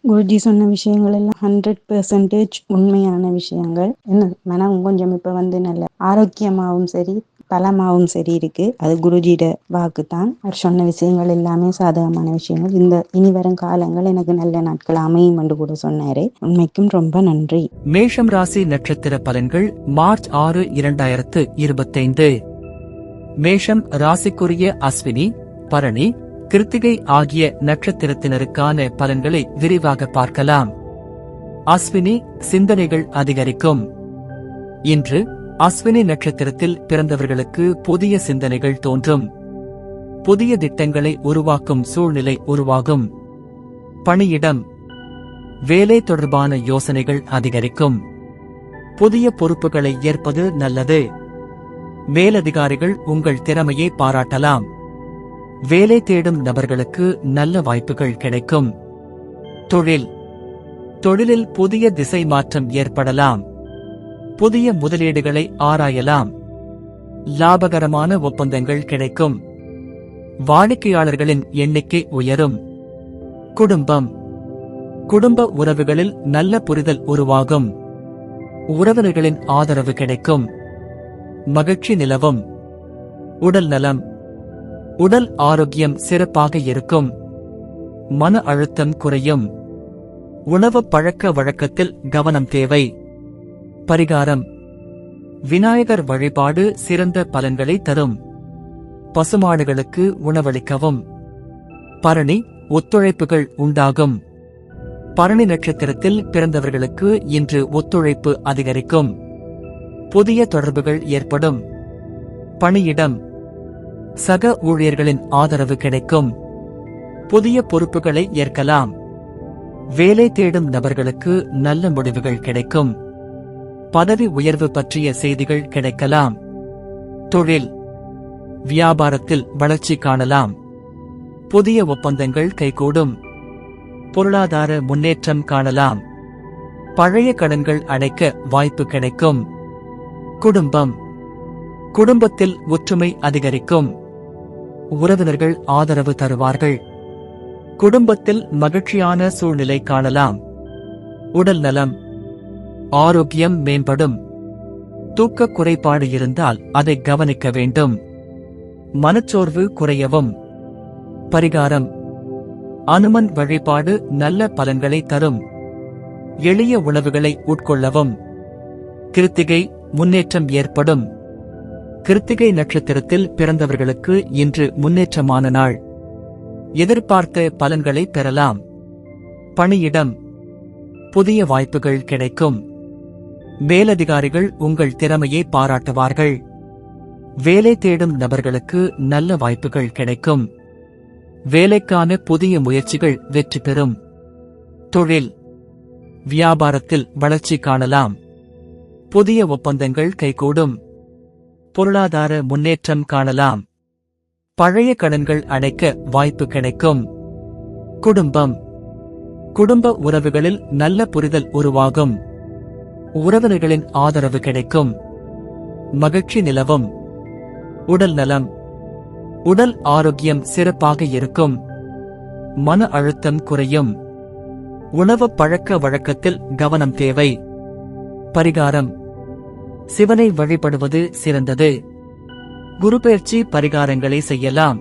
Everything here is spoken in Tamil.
குருஜி சொன்ன விஷயங்கள் எல்லாம் 100% உண்மையான விஷயங்கள். என்ன மனம் கொஞ்சம் இப்ப நல்ல ஆரோக்கியமாவும் சரி பலமாவும் சரி இருக்கு. அது குருஜியோட வாக்கு தான். அவர் சொன்ன விஷயங்கள் எல்லாமே சாதகமான விஷயங்கள். இந்த இனி வரும் காலங்கள் எனக்கு நல்ல நாட்கள் அமையும் என்று கூட சொன்னாரு. உண்மைக்கும் ரொம்ப நன்றி. மேஷம் ராசி நட்சத்திர பலன்கள் மார்ச் 6, 2025. மேஷம் ராசிக்குரிய அஸ்வினி, பரணி, கிருத்திகை ஆகிய நட்சத்திரத்தினருக்கான பலன்களை விரிவாக பார்க்கலாம். அஸ்வினி, சிந்தனைகள் அதிகரிக்கும். இன்று அஸ்வினி நட்சத்திரத்தில் பிறந்தவர்களுக்கு புதிய சிந்தனைகள் தோன்றும். புதிய திட்டங்களை உருவாக்கும் சூழ்நிலை உருவாகும். பணியிடம், வேலை தொடர்பான யோசனைகள் அதிகரிக்கும். புதிய பொறுப்புகளை ஏற்பது நல்லது. மேலதிகாரிகள் உங்கள் திறமையை பாராட்டலாம். வேலை தேடும் நபர்களுக்கு நல்ல வாய்ப்புகள் கிடைக்கும். தொழிலில் புதிய திசை மாற்றம் ஏற்படலாம். புதிய முதலீடுகளை ஆராயலாம். லாபகரமான ஒப்பந்தங்கள் கிடைக்கும். வாடிக்கையாளர்களின் எண்ணிக்கை உயரும். குடும்ப உறவுகளில் நல்ல புரிதல் உருவாகும். உறவினர்களின் ஆதரவு கிடைக்கும். மகிழ்ச்சி நிலவும். உடல் நலம், உடல் ஆரோக்கியம் சிறப்பாக இருக்கும். மன அழுத்தம் குறையும். உணவு பழக்க வழக்கத்தில் கவனம் தேவை. பரிகாரம், விநாயகர் வழிபாடு சிறந்த பலன்களை தரும். பசுமாடுகளுக்கு உணவளிக்கவும். பரணி, ஒத்துழைப்புகள் உண்டாகும். பரணி நட்சத்திரத்தில் பிறந்தவர்களுக்கு இன்று ஒத்துழைப்பு அதிகரிக்கும். புதிய தொடர்புகள் ஏற்படும். பணியிடம், சக ஊழியர்களின் ஆதரவு கிடைக்கும். புதிய பொறுப்புகளை ஏற்கலாம். வேலை தேடும் நபர்களுக்கு நல்ல முடிவுகள் கிடைக்கும். பதவி உயர்வு பற்றிய செய்திகள் கிடைக்கலாம். தொழில், வியாபாரத்தில் வளர்ச்சி காணலாம். புதிய ஒப்பந்தங்கள் கைகூடும். பொருளாதார முன்னேற்றம் காணலாம். பழைய கடன்கள் அடைக்க வாய்ப்பு கிடைக்கும். குடும்பத்தில் ஒற்றுமை அதிகரிக்கும். உறவினர்கள் ஆதரவு தருவார்கள். குடும்பத்தில் மகிழ்ச்சியான சூழ்நிலை காணலாம். உடல் நலம், ஆரோக்கியம் மேம்படும். தூக்க குறைபாடு இருந்தால் அதை கவனிக்க வேண்டும். மனச்சோர்வு குறையவும். பரிகாரம், அனுமன் வழிபாடு நல்ல பலன்களை தரும். எளிய உணவுகளை உட்கொள்ளவும். கிருத்திகை, முன்னேற்றம் ஏற்படும். கிருத்திகை நட்சத்திரத்தில் பிறந்தவர்களுக்கு இன்று முன்னேற்றமான நாள். எதிர்பார்த்த பலன்களை பெறலாம். பணியிடம், புதிய வாய்ப்புகள் கிடைக்கும். மேலதிகாரிகள் உங்கள் திறமையை பாராட்டுவார்கள். வேலை தேடும் நபர்களுக்கு நல்ல வாய்ப்புகள் கிடைக்கும். வேலைக்கான புதிய முயற்சிகள் வெற்றி பெறும். தொழில், வியாபாரத்தில் வளர்ச்சி காணலாம். புதிய ஒப்பந்தங்கள் கைகூடும். பொருளாதார முன்னேற்றம் காணலாம். பழைய கடன்கள் அடைக்க வாய்ப்பு கிடைக்கும். குடும்ப உறவுகளில் நல்ல புரிதல் உருவாகும். உறவினர்களின் ஆதரவு கிடைக்கும். மகிழ்ச்சி நிலவும். உடல் நலம், உடல் ஆரோக்கியம் சிறப்பாக இருக்கும். மன அழுத்தம் குறையும். உணவு பழக்க வழக்கத்தில் கவனம் தேவை. பரிகாரம், சிவனை வழிபடுவது சிறந்தது. குருபெயர்ச்சி பரிகாரங்களை செய்யலாம்.